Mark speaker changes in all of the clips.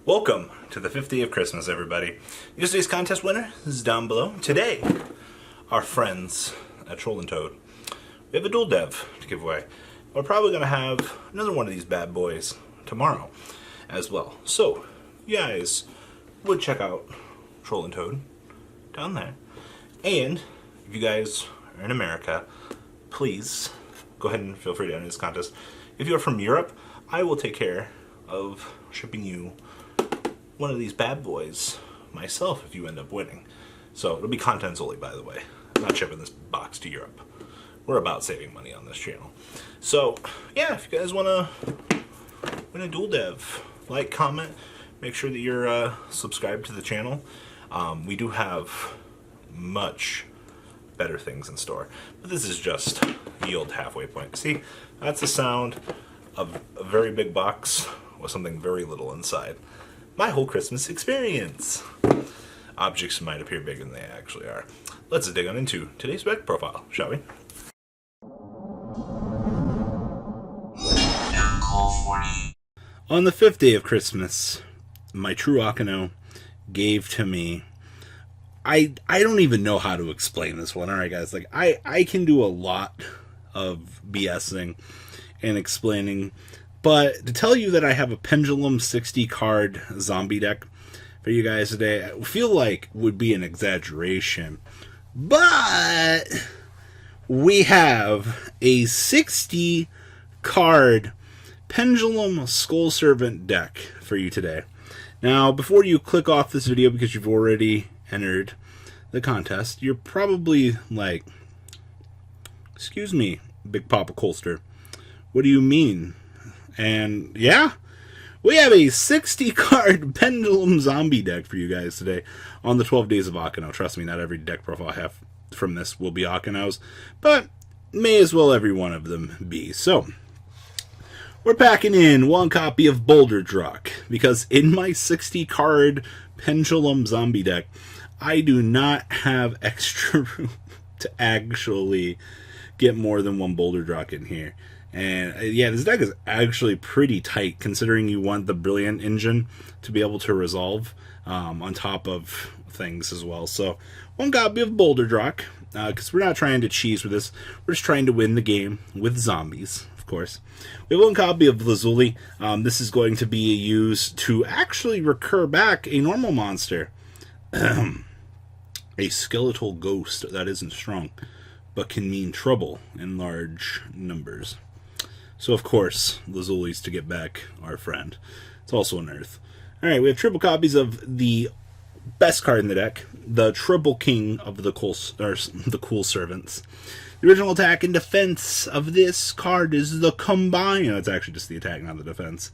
Speaker 1: Welcome to the 5th day of Christmas, everybody. Yesterday's contest winner is down below. Today, our friends at Troll and Toad, we have a Duel Dev to give away. We're probably going to have another one of these bad boys tomorrow as well. So, you guys would check out Troll and Toad down there. And if you guys are in America, please go ahead and feel free to enter this contest. If you're from Europe, I will take care of shipping you one of these bad boys myself if you end up winning. So it'll be contents only, by the way. I'm not shipping this box to Europe. We're about saving money on this channel. So yeah, if you guys want to win a Duel Dev, like, comment, make sure that you're subscribed to the channel. We do have much better things in store, but this is just the old halfway point. See, that's the sound of a very big box with something very little inside. My whole Christmas experience. Objects might appear bigger than they actually are. Let's dig on into today's spec profile, shall we? On the 5th day of Christmas, my true Akeno gave to me. I don't even know how to explain this one. Alright guys, like I can do a lot of BSing and explaining, but to tell you that I have a pendulum 60 card zombie deck for you guys today, I feel like would be an exaggeration. But we have a 60 card pendulum skull servant deck for you today. Now, before you click off this video because you've already entered the contest, you're probably like, excuse me, Big Papa Colster, what do you mean? And yeah, we have a 60 card pendulum zombie deck for you guys today on the 12 days of Akeno. Trust me, not every deck profile I have from this will be Akeno's, but may as well every one of them be. So we're packing in one copy of Boulder Druck because in my 60 card pendulum zombie deck, I do not have extra room to actually get more than one Boulder Druck in here. And yeah, this deck is actually pretty tight considering you want the Brilliant engine to be able to resolve on top of things as well. So one copy of Boulder Druck, because we're not trying to cheese with this, we're just trying to win the game with zombies, of course. We have one copy of Lazuli. This is going to be used to actually recur back a normal monster. A skeletal ghost that isn't strong, but can mean trouble in large numbers. So, of course, Lazuli's to get back our friend. It's also an Earth. Alright, we have triple copies of the best card in the deck, the Triple King of the Cool Servants. The original attack and defense of this card is the combined... No, it's actually just the attack, not the defense.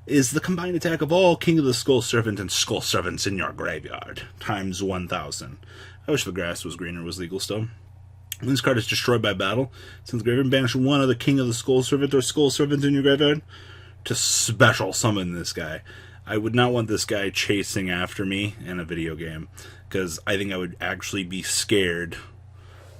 Speaker 1: Is the combined attack of all King of the Skull Servant and Skull Servants in your graveyard, times 1,000. I wish the grass was greener was legal still. When this card is destroyed by battle, since the graveyard, banish one of the King of the Skull Servant or Skull Servant in your graveyard to special summon this guy. I would not want this guy chasing after me in a video game, because I think I would actually be scared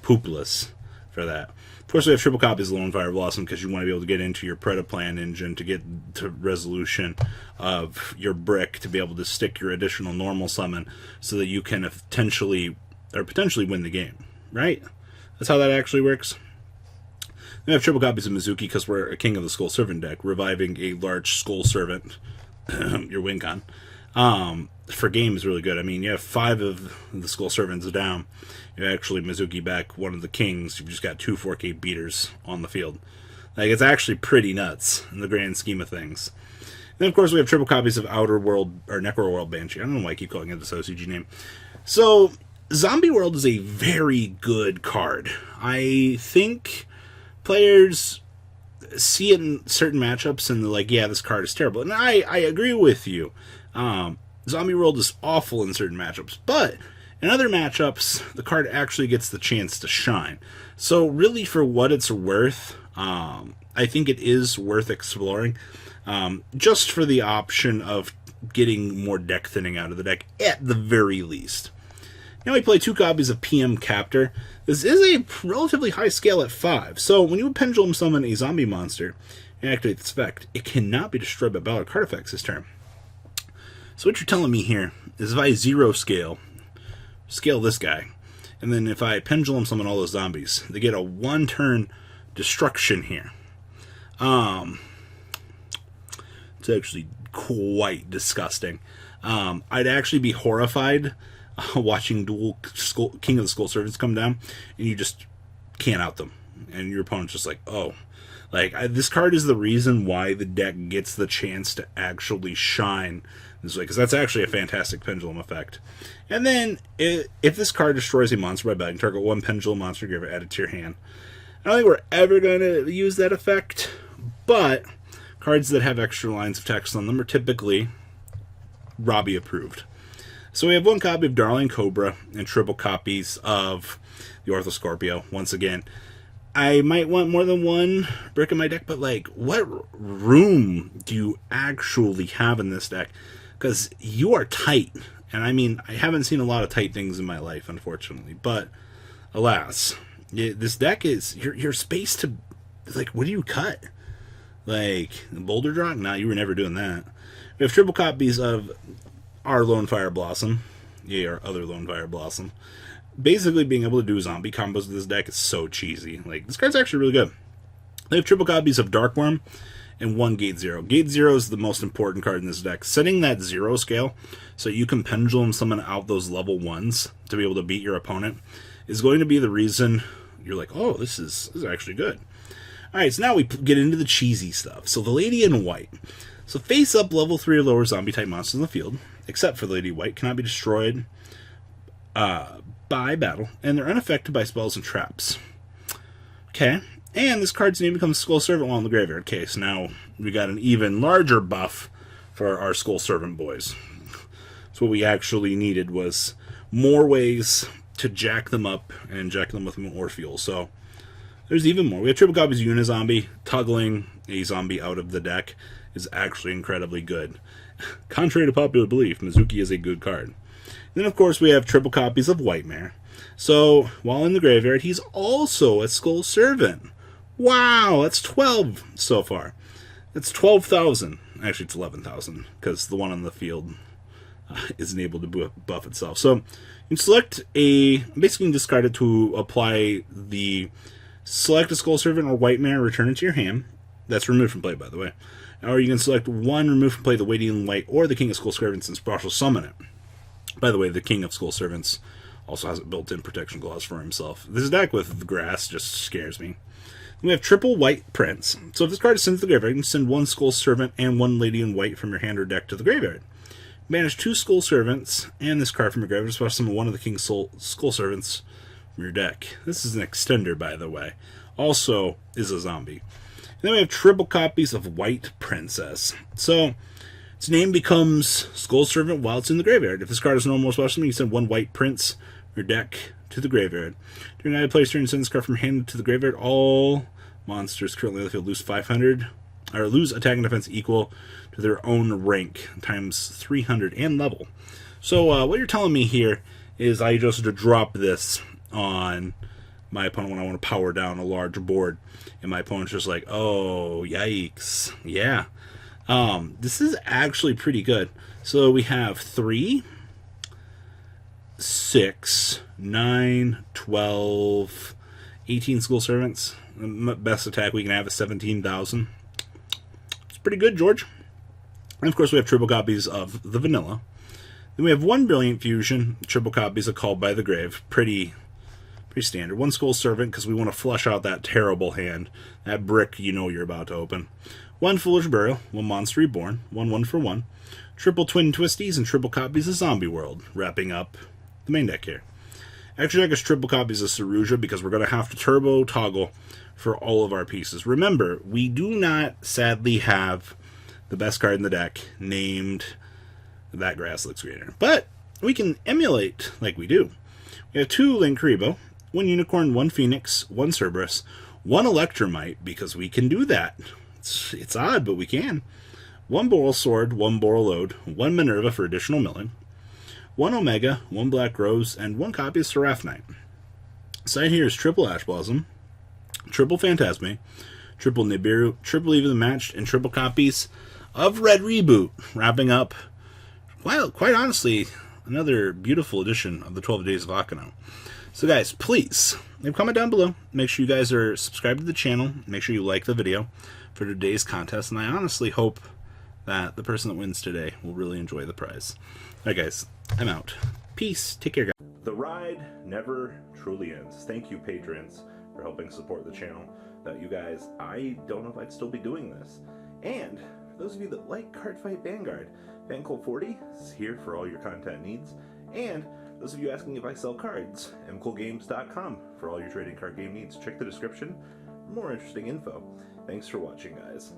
Speaker 1: poopless for that. Of course, we have triple copies of Lone Fire Blossom because you want to be able to get into your Predaplan engine to get to resolution of your brick to be able to stick your additional normal summon so that you can potentially win the game, right? That's how that actually works. We have triple copies of Mizuki because we're a King of the Skull Servant deck, reviving a large Skull Servant, your win con. For game is really good. I mean, you have 5 of the Skull Servants down. You actually Mizuki back one of the Kings. You've just got 2 4K beaters on the field. Like, it's actually pretty nuts in the grand scheme of things. And then, of course, we have triple copies of Outer World, or Necro World Banshee. I don't know why I keep calling it this OCG name. So, Zombie World is a very good card. I think players see it in certain matchups and they're like, yeah, this card is terrible. And I agree with you. Zombie World is awful in certain matchups, but in other matchups, the card actually gets the chance to shine. So really, for what it's worth, I think it is worth exploring, just for the option of getting more deck thinning out of the deck, at the very least. Now we play 2 copies of PM Captor. This is a relatively high scale at 5, so when you pendulum summon a zombie monster and activate this effect, it cannot be destroyed by battle card effects this turn. So what you're telling me here is if I zero scale this guy, and then if I pendulum summon all those zombies, they get a 1-turn destruction here. It's actually quite disgusting. I'd actually be horrified watching Duel King of the Skull Servants come down, and you just can't out them, and your opponent's just like, oh. This card is the reason why the deck gets the chance to actually shine this way, because that's actually a fantastic pendulum effect. And then, if this card destroys a monster by betting, target 1 pendulum monster, give it added to your hand. I don't think we're ever going to use that effect, but cards that have extra lines of text on them are typically Robbie approved. So we have 1 copy of Darling Cobra and triple copies of the Orthoscorpio. Once again, I might want more than 1 brick in my deck, but what room do you actually have in this deck? Because you are tight. And I mean, I haven't seen a lot of tight things in my life, unfortunately. But, alas, this deck is, your space to, what do you cut? Boulder Drop? Nah, you were never doing that. We have triple copies of our Lone Fire Blossom. Yeah, our other Lone Fire Blossom. Basically, being able to do zombie combos with this deck is so cheesy. This card's actually really good. They have triple copies of Dark Worm and 1 Gate Zero. Gate Zero is the most important card in this deck. Setting that 0 scale so you can pendulum summon out those level 1s to be able to beat your opponent is going to be the reason you're like, oh, this is actually good. Alright, so now we get into the cheesy stuff. So the Lady in White. So face up level 3 or lower zombie type monsters in the field, except for the Lady in White, cannot be destroyed by battle, and they're unaffected by spells and traps. Okay, and this card's name becomes Skull Servant while in the graveyard. Okay, so now we got an even larger buff for our Skull Servant boys. So what we actually needed was more ways to jack them up and jack them with more fuel. So there's even more. We have triple copies of Unizombie. Toggling a zombie out of the deck is actually incredibly good. Contrary to popular belief, Mizuki is a good card. Then, of course, we have triple copies of Whitemare. So, while in the graveyard, he's also a Skull Servant. Wow, that's 12 so far. That's 12,000. Actually, it's 11,000, because the one on the field isn't able to buff itself. So, you can select basically discard it to apply the select a Skull Servant or Whitemare, return it to your hand. That's removed from play, by the way. Or you can select 1, remove from play the Waiting Light or the King of Skull Servants and partial summon it. By the way, the King of Skull Servants also has a built-in protection clause for himself. This deck with the grass just scares me. Then we have triple white prints. So if this card is sent to the graveyard, you can send 1 Skull Servant and 1 Lady in White from your hand or deck to the graveyard. Banish 2 Skull Servants and this card from your graveyard. Special summon 1 of the King Skull Servants from your deck. This is an extender, by the way. Also is a zombie. And then we have triple copies of White Princess. So its name becomes Skull Servant while it's in the graveyard. If this card is normal special summon, you send 1 White Prince from your deck to the graveyard. During that place, turn, send this card from hand to the graveyard. All monsters currently on the field lose 500, or lose attack and defense equal to their own rank times 300 and level. So what you're telling me here is I just drop this on my opponent when I want to power down a large board, and my opponent's just like, oh, yikes. Yeah. This is actually pretty good. So we have 3, 6, 9, 12, 18 Skull Servants. The best attack we can have is 17,000. It's pretty good, George. And of course we have triple copies of the Vanilla. Then we have 1 Brilliant Fusion, triple copies of Called by the Grave. Pretty standard. 1 Skull Servant because we want to flush out that terrible hand. That brick you know you're about to open. 1 Foolish Burial, 1 Monster Reborn, 1 for 1. Triple Twin Twisties and triple copies of Zombie World, wrapping up the main deck here. Extra deck is triple copies of Saruja because we're going to have to turbo toggle for all of our pieces. Remember, we do not sadly have the best card in the deck named That Grass Looks Greener, but we can emulate like we do. We have 2 Linkuriboh, 1 Unicorn, 1 Phoenix, 1 Cerberus, 1 Electromite because we can do that. It's odd, but we can. 1 Boral Sword, 1 Boral Ode, 1 Minerva for additional milling, 1 Omega, 1 Black Rose, and 1 copy of Seraph Knight. Side here is triple Ash Blossom, triple Phantasme, triple Nibiru, triple Even the Matched, and triple copies of Red Reboot, wrapping up quite honestly, another beautiful edition of the 12 Days of Akeno. So guys, please leave a comment down below. Make sure you guys are subscribed to the channel. Make sure you like the video for today's contest. And I honestly hope that the person that wins today will really enjoy the prize. Alright guys, I'm out. Peace. Take care, guys. The ride never truly ends. Thank you, patrons, for helping support the channel. Without you guys, I don't know if I'd still be doing this. And for those of you that like Cardfight Vanguard, FanCool40 is here for all your content needs. And those of you asking if I sell cards, mcoolgames.com for all your trading card game needs. Check the description for more interesting info. Thanks for watching, guys.